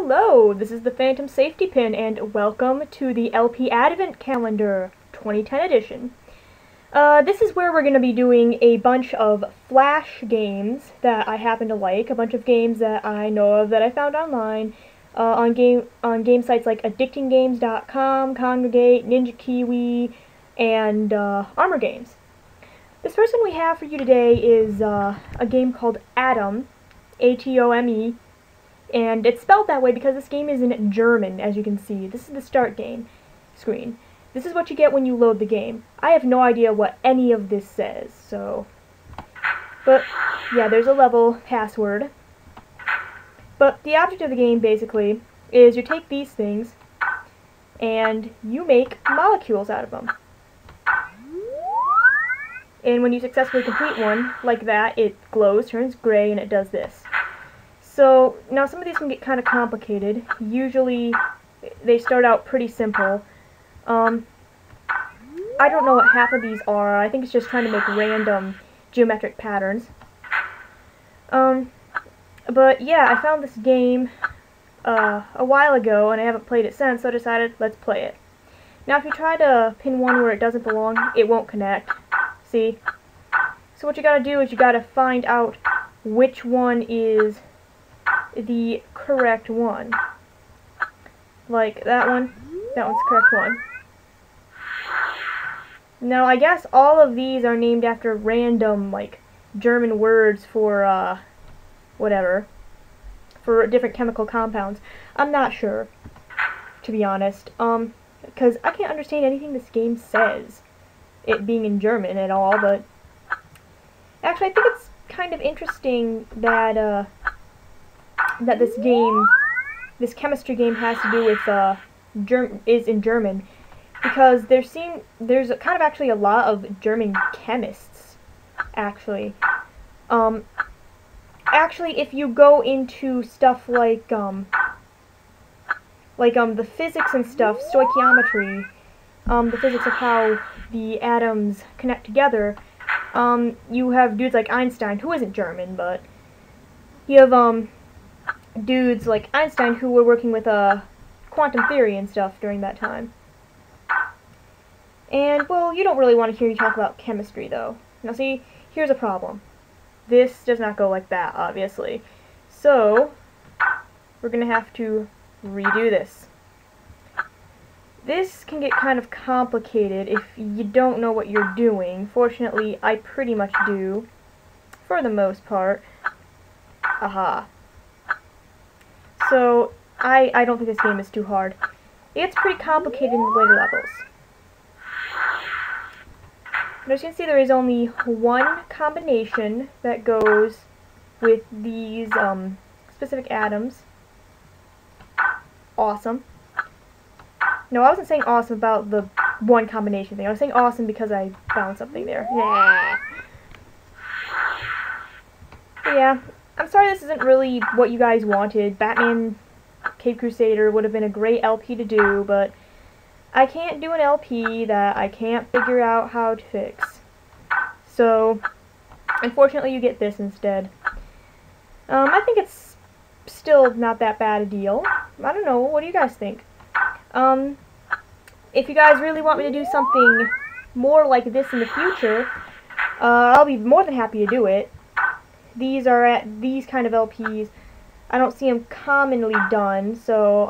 Hello, this is the Phantom Safety Pin, and welcome to the LP Advent Calendar 2010 edition. This is where we're going to be doing a bunch of Flash games that I happen to like, a bunch of games that I know of that I found online, on game sites like addictinggames.com, Congregate, Ninja Kiwi, and Armor Games. This first one we have for you today is a game called Atome, A-T-O-M-E, and it's spelled that way because this game is in German, as you can see. This is the start game screen. This is what you get when you load the game. I have no idea what any of this says, so... But, yeah, there's a level password. But the object of the game, basically, is you take these things, and you make molecules out of them. And when you successfully complete one, like that, it glows, turns gray, and it does this. So, now some of these can get kind of complicated. Usually, they start out pretty simple. I don't know what half of these are. I think it's just trying to make random geometric patterns. But yeah, I found this game a while ago, and I haven't played it since, so I decided, let's play it. Now, if you try to pin one where it doesn't belong, it won't connect. See? So what you gotta do is you gotta find out which one is the correct one. Like that one. That one's the correct one. Now, I guess all of these are named after random, like, German words for, whatever. For different chemical compounds. I'm not sure, to be honest. Because I can't understand anything this game says. It being in German at all, but... Actually, I think it's kind of interesting that, that this chemistry game has to do with, is in German, because there's kind of actually a lot of German chemists, actually. Actually, if you go into stuff like the physics and stuff, stoichiometry, the physics of how the atoms connect together, you have dudes like Einstein, who isn't German, but you have, dudes like Einstein who were working with quantum theory and stuff during that time. And, well, you don't really want to hear you talk about chemistry, though. Now, see, here's a problem. This does not go like that, obviously. So, we're going to have to redo this. This can get kind of complicated if you don't know what you're doing. Fortunately, I pretty much do, for the most part. Aha. So, I don't think this game is too hard. It's pretty complicated in the later levels. But as you can see, there is only one combination that goes with these specific atoms. Awesome. No, I wasn't saying awesome about the one combination thing. I was saying awesome because I found something there. Yeah. Yeah. I'm sorry this isn't really what you guys wanted. Batman Cape Crusader would have been a great LP to do, but I can't do an LP that I can't figure out how to fix. So, unfortunately you get this instead. I think it's still not that bad a deal. I don't know, what do you guys think? If you guys really want me to do something more like this in the future, I'll be more than happy to do it. These kind of LPs, I don't see them commonly done, so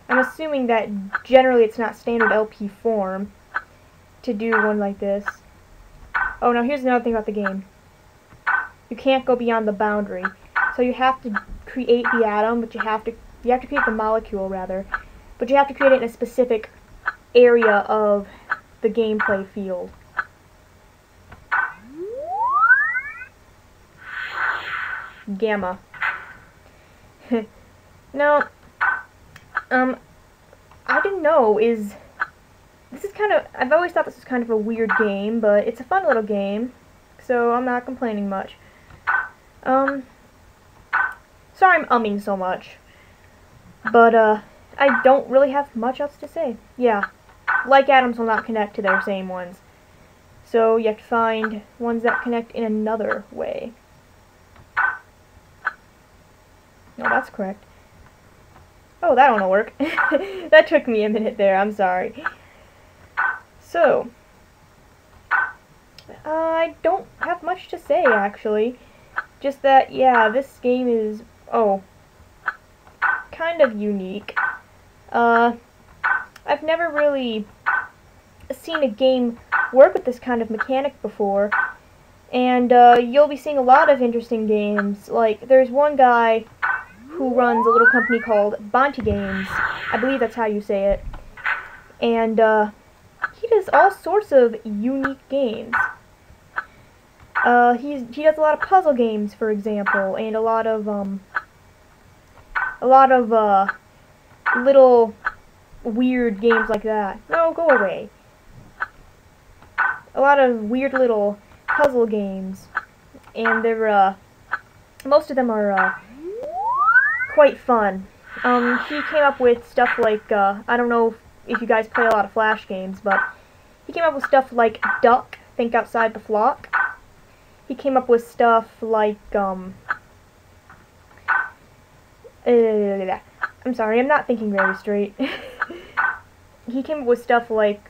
I'm assuming that generally it's not standard LP form to do one like this. Oh, now here's another thing about the game. You can't go beyond the boundary. So you have to create the atom, but you have to create the molecule, rather. But you have to create it in a specific area of the gameplay field. Gamma. Now, I didn't know, this is kind of, I've always thought this was kind of a weird game, but it's a fun little game, so I'm not complaining much. Sorry I'm umming so much, but, I don't really have much else to say. Yeah, like atoms will not connect to their same ones, so you have to find ones that connect in another way. No, that's correct. Oh, that don't work. That took me a minute there, I'm sorry. So, I don't have much to say, actually. Just that, yeah, this game is, kind of unique. I've never really seen a game work with this kind of mechanic before, and you'll be seeing a lot of interesting games. Like, there's one guy who runs a little company called Bonti Games. I believe that's how you say it. And he does all sorts of unique games. He does a lot of puzzle games, for example, and a lot of little weird games like that. No, go away. A lot of weird little puzzle games, and they're most of them are quite fun. He came up with stuff like I don't know if you guys play a lot of Flash games, but he came up with stuff like Duck, Think Outside the Flock. He came up with stuff like I'm sorry, I'm not thinking very straight. He came up with stuff like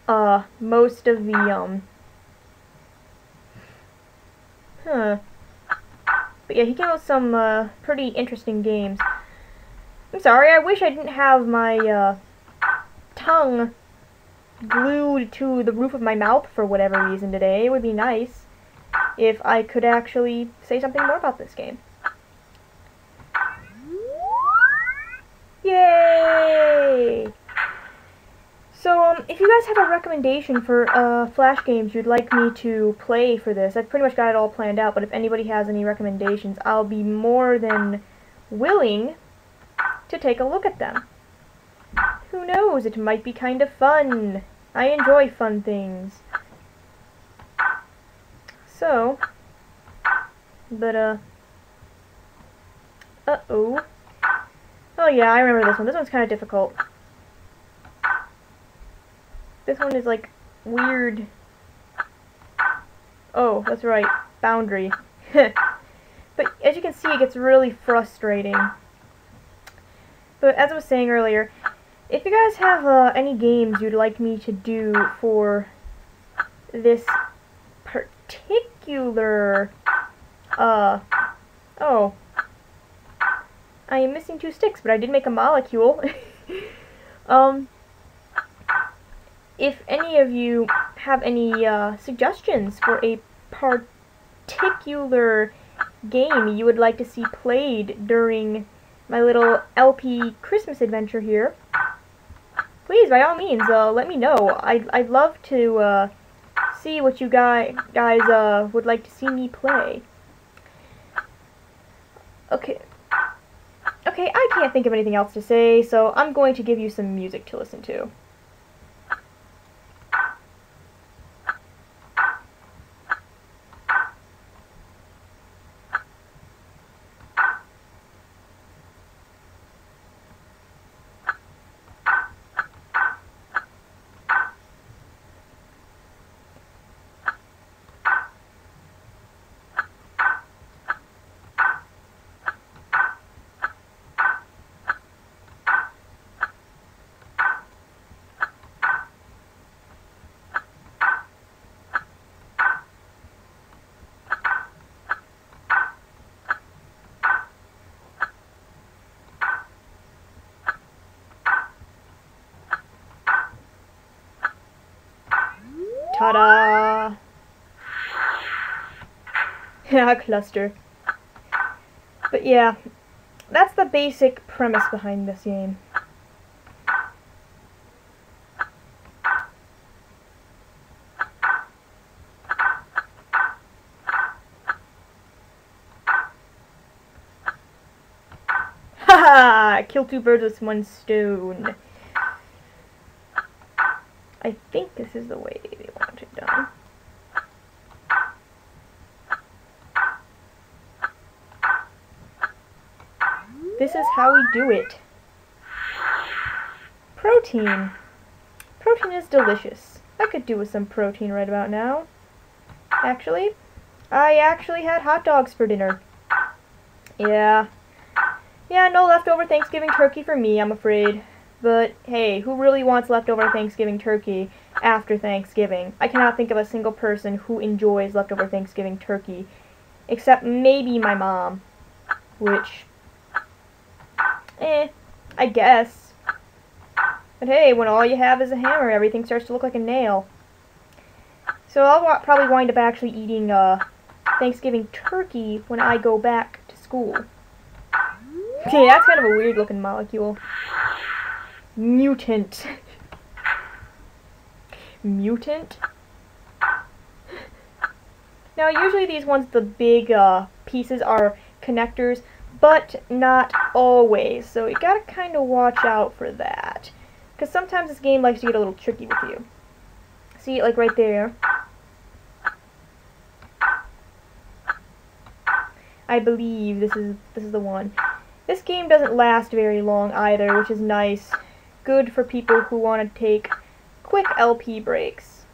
most of the but yeah, he came up with some pretty interesting games. I'm sorry, I wish I didn't have my tongue glued to the roof of my mouth for whatever reason today. It would be nice if I could actually say something more about this game. Yay! So, if you guys have a recommendation for Flash games you'd like me to play for this, I've pretty much got it all planned out, but if anybody has any recommendations, I'll be more than willing to take a look at them. Who knows, it might be kind of fun. I enjoy fun things. So, but, uh-oh. Oh yeah, I remember this one. This one's kind of difficult. This one is, like, weird. Oh, that's right. Boundary. But, as you can see, it gets really frustrating. But, as I was saying earlier, if you guys have any games you'd like me to do for this particular, oh, I am missing 2 sticks, but I did make a molecule. If any of you have any suggestions for a particular game you would like to see played during my little LP Christmas adventure here, please, by all means, let me know. I'd love to see what you guys would like to see me play. Okay, I can't think of anything else to say, so I'm going to give you some music to listen to. Ta-da! Cluster. But yeah, that's the basic premise behind this game. Haha! Kill 2 birds with 1 stone. I think this is the way they want it done. This is how we do it. Protein. Protein is delicious. I could do with some protein right about now. I actually had hot dogs for dinner. Yeah, Yeah, no leftover Thanksgiving turkey for me, I'm afraid. But, hey, who really wants leftover Thanksgiving turkey after Thanksgiving? I cannot think of a single person who enjoys leftover Thanksgiving turkey, except maybe my mom. Which, I guess. But hey, when all you have is a hammer, everything starts to look like a nail. So I'll probably wind up actually eating Thanksgiving turkey when I go back to school. Okay, that's kind of a weird looking molecule. Mutant. Mutant? Now usually these ones, the big pieces are connectors, but not always. So you gotta kind of watch out for that. Because sometimes this game likes to get a little tricky with you. See, like right there. I believe this is the one. This game doesn't last very long either, which is nice. Good for people who want to take quick LP breaks.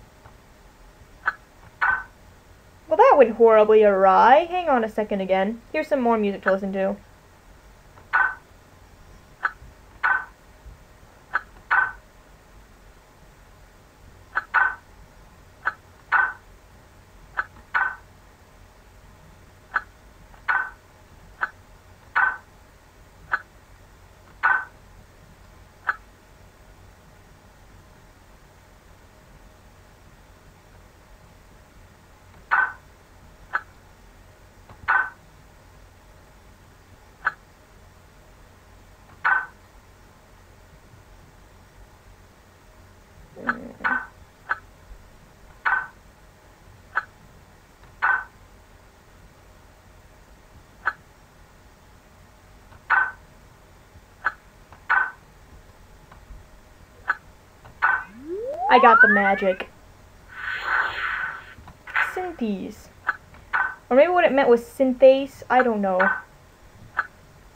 Well, that went horribly awry. Hang on a second again. Here's some more music to listen to. I got the magic. Synthes. Or maybe what it meant was synthase. I don't know.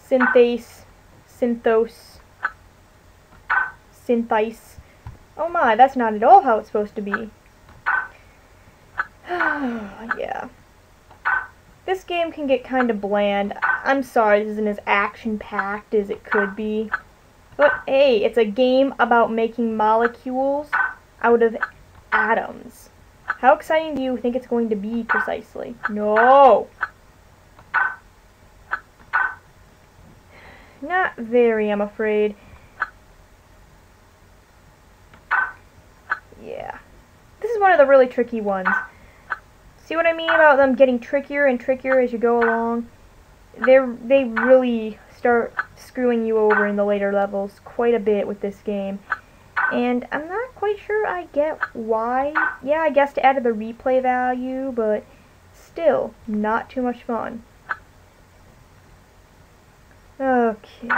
Synthase. Synthos. Synthice. Oh my, that's not at all how it's supposed to be. Yeah. This game can get kind of bland. I'm sorry this isn't as action-packed as it could be. But hey, it's a game about making molecules out of atoms. How exciting do you think it's going to be precisely? No! Not very, I'm afraid. Yeah. This is one of the really tricky ones. See what I mean about them getting trickier and trickier as you go along? They really start screwing you over in the later levels quite a bit with this game. And I'm not quite sure I get why. Yeah, I guess to add to the replay value, but still, not too much fun. Okay.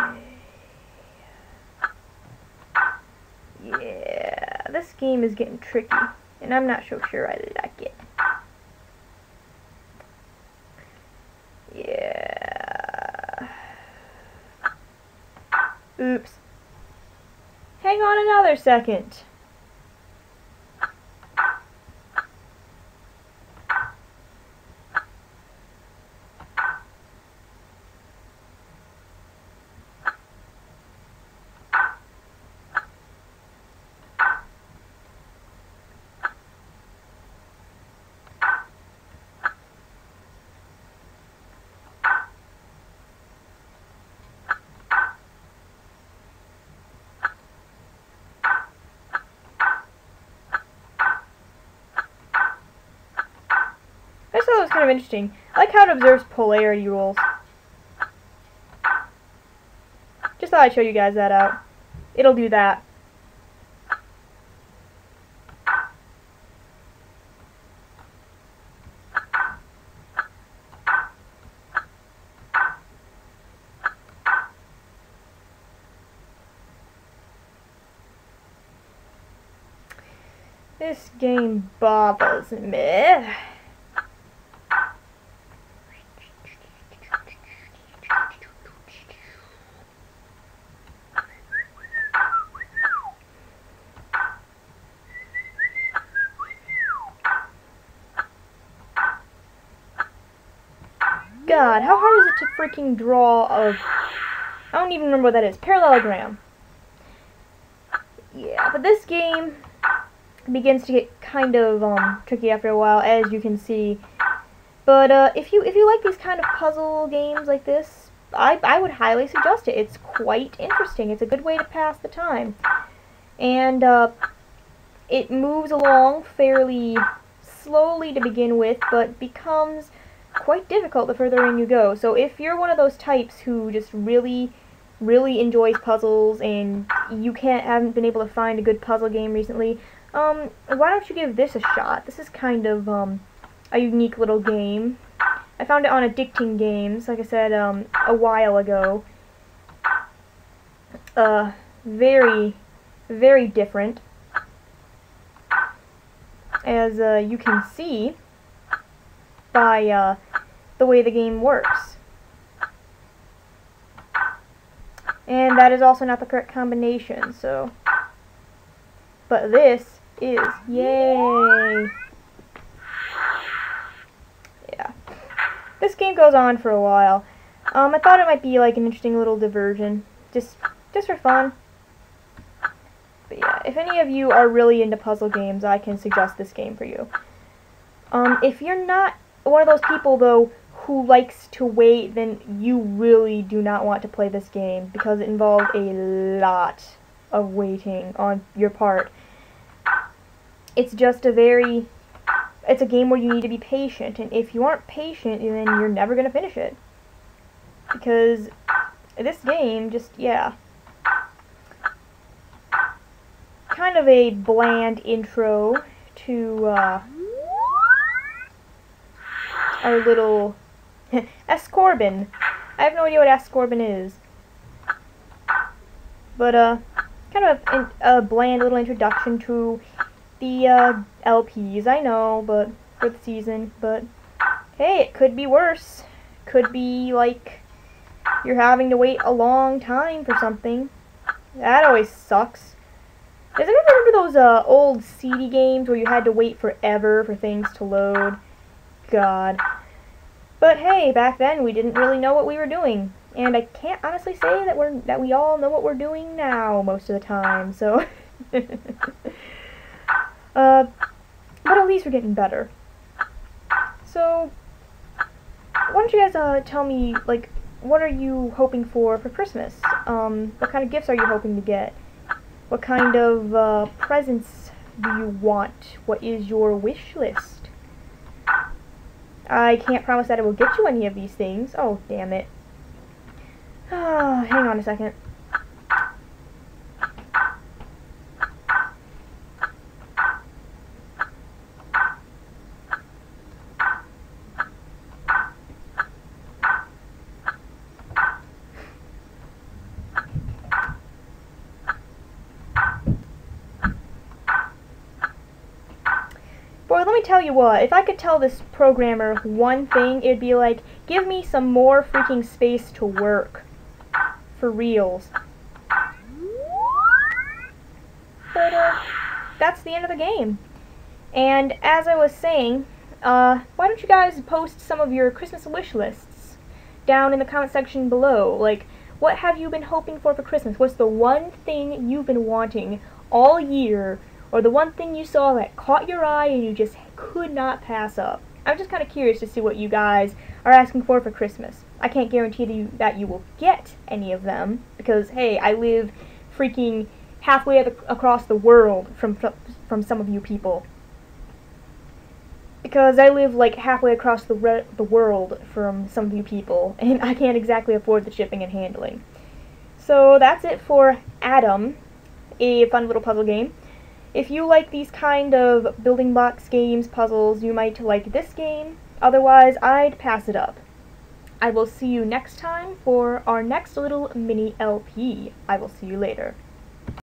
Yeah, this game is getting tricky, and I'm not so sure I like it. Yeah. Oops. Hang on another second. I just thought it was kind of interesting. I like how it observes polarity rules. Just thought I'd show you guys that out. It'll do that. This game bothers me. God, how hard is it to freaking draw a I don't even remember what that is. Parallelogram. Yeah, but this game begins to get kind of tricky after a while, as you can see. But if you like these kind of puzzle games like this, I would highly suggest it. It's quite interesting. It's a good way to pass the time. And it moves along fairly slowly to begin with, but becomes quite difficult the further in you go. So if you're one of those types who just really enjoys puzzles and you haven't been able to find a good puzzle game recently, why don't you give this a shot? This is kind of a unique little game. I found it on Addicting Games, like I said, a while ago. Very different, as you can see by the way the game works. And that is also not the correct combination, so... But this is... Yay! Yeah. This game goes on for a while. I thought it might be like an interesting little diversion. Just for fun. But yeah, if any of you are really into puzzle games, I can suggest this game for you. If you're not one of those people, though, who likes to wait, then you really do not want to play this game, because it involves a lot of waiting on your part. It's just it's a game where you need to be patient, and if you aren't patient, then you're never going to finish it. Because this game just, yeah. Kind of a bland intro to our little Ascorbin. I have no idea what Ascorbin is. But kind of a bland little introduction to the LPs, I know, but for the season. But hey, it could be worse. Could be like you're having to wait a long time for something. That always sucks. Does anyone remember those old CD games where you had to wait forever for things to load? God. But hey, back then we didn't really know what we were doing, and I can't honestly say that we all know what we're doing now most of the time. So, but at least we're getting better. So, why don't you guys tell me, like, what are you hoping for Christmas? What kind of gifts are you hoping to get? What kind of presents do you want? What is your wish list? I can't promise that it will get you any of these things. Oh, damn it. Hang on a second. Boy, let me tell you what, if I could tell this programmer one thing, it'd be like, give me some more freaking space to work. For reals. But, that's the end of the game. And as I was saying, why don't you guys post some of your Christmas wish lists down in the comment section below? Like, what have you been hoping for Christmas? What's the one thing you've been wanting all year? Or the one thing you saw that caught your eye and you just could not pass up? I'm just kind of curious to see what you guys are asking for Christmas. I can't guarantee that you will get any of them, because, hey, I live freaking halfway across the world from some of you people. Because I live, like, halfway across the world from some of you people, and I can't exactly afford the shipping and handling. So that's it for Atome, a fun little puzzle game. If you like these kind of building blocks games, puzzles, you might like this game. Otherwise, I'd pass it up. I will see you next time for our next little mini LP. I will see you later.